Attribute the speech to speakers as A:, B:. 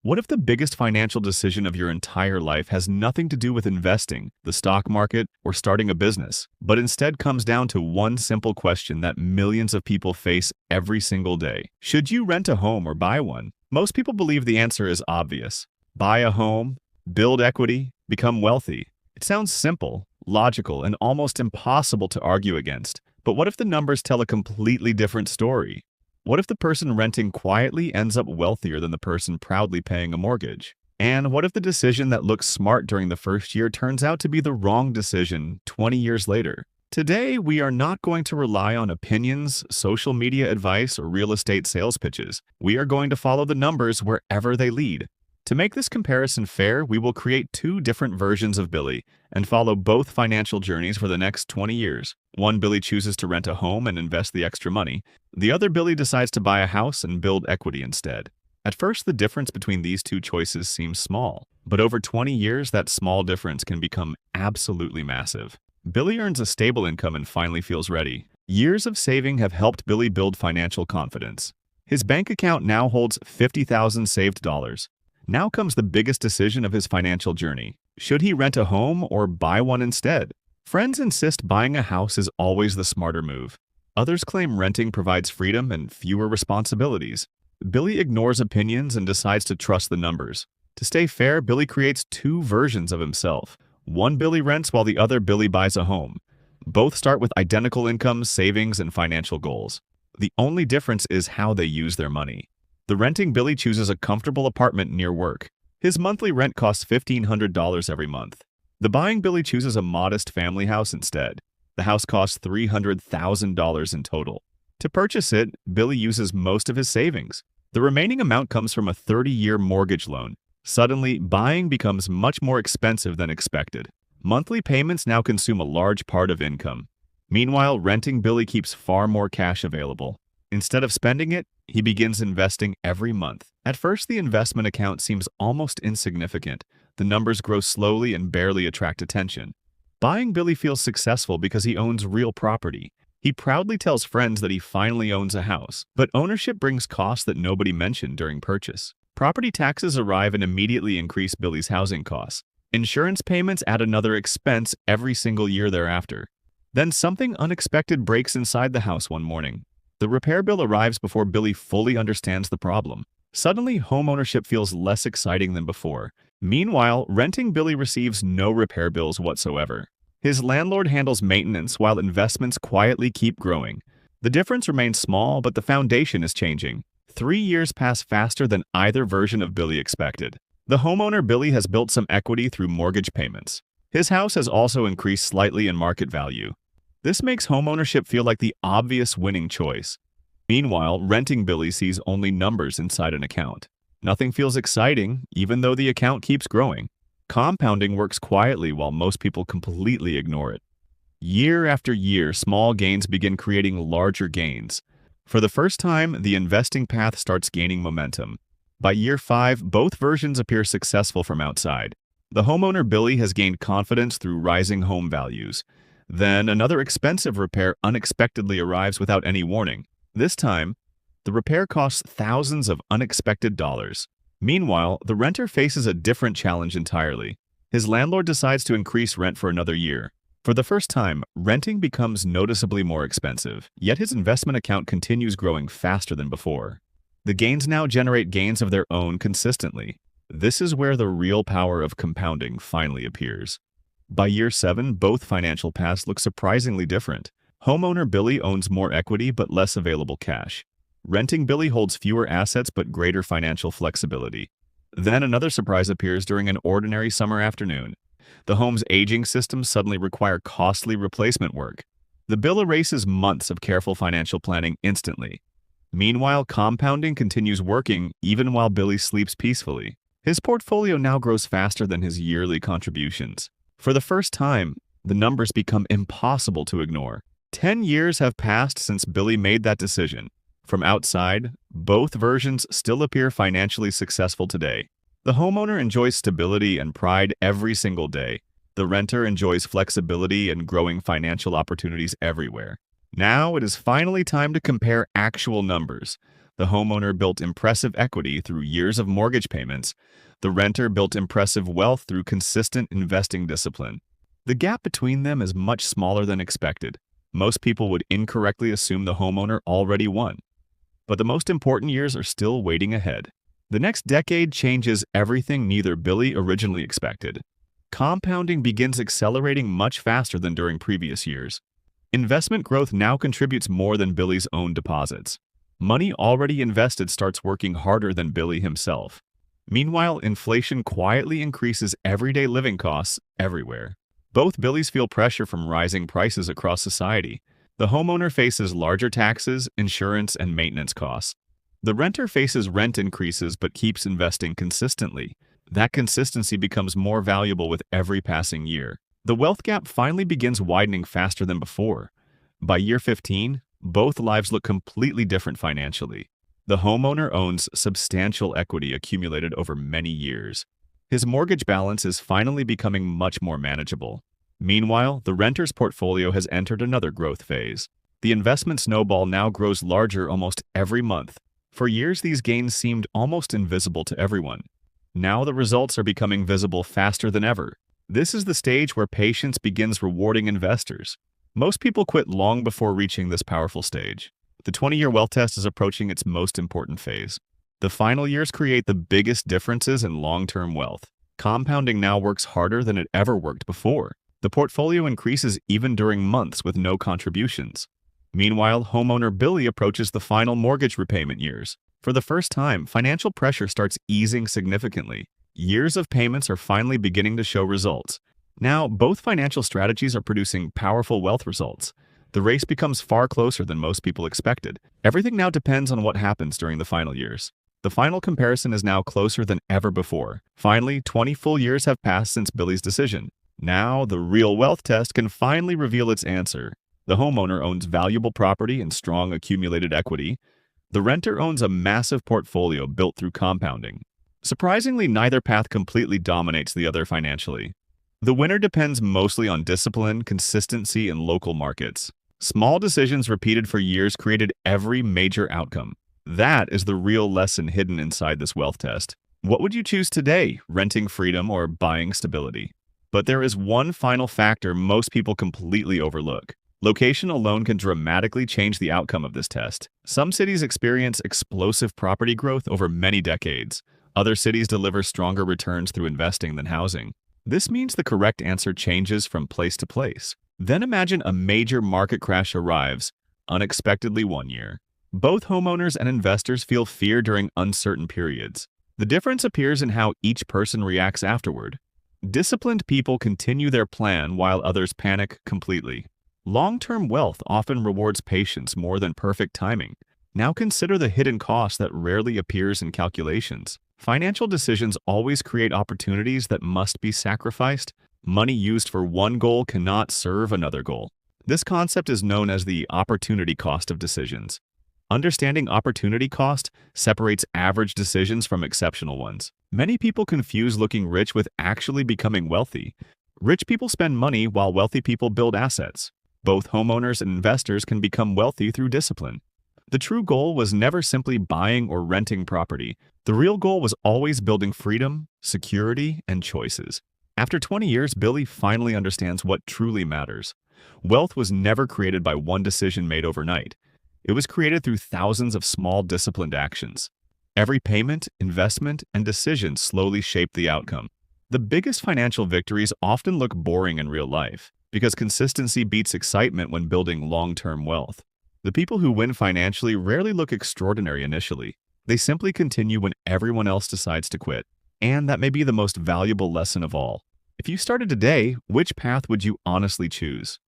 A: What if the biggest financial decision of your entire life has nothing to do with investing, the stock market, or starting a business, but instead comes down to one simple question that millions of people face every single day? Should you rent a home or buy one? Most people believe the answer is obvious. Buy a home, build equity, become wealthy. It sounds simple, logical, and almost impossible to argue against. But what if the numbers tell a completely different story? What if the person renting quietly ends up wealthier than the person proudly paying a mortgage? And what if the decision that looks smart during the first year turns out to be the wrong decision 20 years later? Today, we are not going to rely on opinions, social media advice, or real estate sales pitches. We are going to follow the numbers wherever they lead. To make this comparison fair, we will create two different versions of Billy and follow both financial journeys for the next 20 years. One Billy chooses to rent a home and invest the extra money. The other Billy decides to buy a house and build equity instead. At first, the difference between these two choices seems small, but over 20 years, that small difference can become absolutely massive. Billy earns a stable income and finally feels ready. Years of saving have helped Billy build financial confidence. His bank account now holds $50,000 saved dollars. Now comes the biggest decision of his financial journey. Should he rent a home or buy one instead? Friends insist buying a house is always the smarter move. Others claim renting provides freedom and fewer responsibilities. Billy ignores opinions and decides to trust the numbers. To stay fair, Billy creates two versions of himself. One Billy rents while the other Billy buys a home. Both start with identical incomes, savings, and financial goals. The only difference is how they use their money. The renting Billy chooses a comfortable apartment near work. His monthly rent costs $1,500 every month. The buying Billy chooses a modest family house instead. The house costs $300,000 in total. To purchase it, Billy uses most of his savings. The remaining amount comes from a 30-year mortgage loan. Suddenly, buying becomes much more expensive than expected. Monthly payments now consume a large part of income. Meanwhile, renting Billy keeps far more cash available. Instead of spending it, he begins investing every month. At first, the investment account seems almost insignificant. The numbers grow slowly and barely attract attention. Buying Billy feels successful because he owns real property. He proudly tells friends that he finally owns a house, but ownership brings costs that nobody mentioned during purchase. Property taxes arrive and immediately increase Billy's housing costs. Insurance payments add another expense every single year thereafter. Then something unexpected breaks inside the house one morning. The repair bill arrives before Billy fully understands the problem. Suddenly, homeownership feels less exciting than before. Meanwhile, renting Billy receives no repair bills whatsoever. His landlord handles maintenance while investments quietly keep growing. The difference remains small, but the foundation is changing. 3 years pass faster than either version of Billy expected. The homeowner Billy has built some equity through mortgage payments. His house has also increased slightly in market value. This makes homeownership feel like the obvious winning choice. Meanwhile, renting Billy sees only numbers inside an account. Nothing feels exciting, even though the account keeps growing. Compounding works quietly while most people completely ignore it. Year after year, small gains begin creating larger gains. For the first time, the investing path starts gaining momentum. By year 5, both versions appear successful from outside. The homeowner Billy has gained confidence through rising home values. Then another expensive repair unexpectedly arrives without any warning. This time, the repair costs thousands of unexpected dollars. Meanwhile, the renter faces a different challenge entirely. His landlord decides to increase rent for another year. For the first time, renting becomes noticeably more expensive, yet his investment account continues growing faster than before. The gains now generate gains of their own consistently. This is where the real power of compounding finally appears. By year 7, both financial paths look surprisingly different. Homeowner Billy owns more equity but less available cash. Renting Billy holds fewer assets but greater financial flexibility. Then another surprise appears during an ordinary summer afternoon. The home's aging systems suddenly require costly replacement work. The bill erases months of careful financial planning instantly. Meanwhile, compounding continues working even while Billy sleeps peacefully. His portfolio now grows faster than his yearly contributions. For the first time, the numbers become impossible to ignore. 10 years have passed since Billy made that decision. From outside, both versions still appear financially successful today. The homeowner enjoys stability and pride every single day. The renter enjoys flexibility and growing financial opportunities everywhere. Now it is finally time to compare actual numbers. The homeowner built impressive equity through years of mortgage payments. The renter built impressive wealth through consistent investing discipline. The gap between them is much smaller than expected. Most people would incorrectly assume the homeowner already won. But the most important years are still waiting ahead. The next decade changes everything neither Billy originally expected. Compounding begins accelerating much faster than during previous years. Investment growth now contributes more than Billy's own deposits. Money already invested starts working harder than Billy himself. Meanwhile, inflation quietly increases everyday living costs everywhere. Both Billys feel pressure from rising prices across society. The homeowner faces larger taxes, insurance, and maintenance costs. The renter faces rent increases but keeps investing consistently. That consistency becomes more valuable with every passing year. The wealth gap finally begins widening faster than before. By year 15, both lives look completely different financially. The homeowner owns substantial equity accumulated over many years. His mortgage balance is finally becoming much more manageable. Meanwhile, the renter's portfolio has entered another growth phase. The investment snowball now grows larger almost every month. For years, these gains seemed almost invisible to everyone. Now the results are becoming visible faster than ever. This is the stage where patience begins rewarding investors. Most people quit long before reaching this powerful stage. The 20-year wealth test is approaching its most important phase. The final years create the biggest differences in long-term wealth. Compounding now works harder than it ever worked before. The portfolio increases even during months with no contributions. Meanwhile, homeowner Billy approaches the final mortgage repayment years. For the first time, financial pressure starts easing significantly. Years of payments are finally beginning to show results. Now, both financial strategies are producing powerful wealth results. The race becomes far closer than most people expected. Everything now depends on what happens during the final years. The final comparison is now closer than ever before. Finally, 20 full years have passed since Billy's decision. Now, the real wealth test can finally reveal its answer. The homeowner owns valuable property and strong accumulated equity. The renter owns a massive portfolio built through compounding. Surprisingly, neither path completely dominates the other financially. The winner depends mostly on discipline, consistency, and local markets. Small decisions repeated for years created every major outcome. That is the real lesson hidden inside this wealth test. What would you choose today, renting freedom or buying stability? But there is one final factor most people completely overlook. Location alone can dramatically change the outcome of this test. Some cities experience explosive property growth over many decades. Other cities deliver stronger returns through investing than housing. This means the correct answer changes from place to place. Then imagine a major market crash arrives, unexpectedly one year. Both homeowners and investors feel fear during uncertain periods. The difference appears in how each person reacts afterward. Disciplined people continue their plan while others panic completely. Long-term wealth often rewards patience more than perfect timing. Now consider the hidden cost that rarely appears in calculations. Financial decisions always create opportunities that must be sacrificed. Money used for one goal cannot serve another goal. This concept is known as the opportunity cost of decisions. Understanding opportunity cost separates average decisions from exceptional ones. Many people confuse looking rich with actually becoming wealthy. Rich people spend money while wealthy people build assets. Both homeowners and investors can become wealthy through discipline. The true goal was never simply buying or renting property. The real goal was always building freedom, security, and choices. After 20 years, Billy finally understands what truly matters. Wealth was never created by one decision made overnight. It was created through thousands of small, disciplined actions. Every payment, investment, and decision slowly shaped the outcome. The biggest financial victories often look boring in real life, because consistency beats excitement when building long-term wealth. The people who win financially rarely look extraordinary initially. They simply continue when everyone else decides to quit. And that may be the most valuable lesson of all. If you started today, which path would you honestly choose?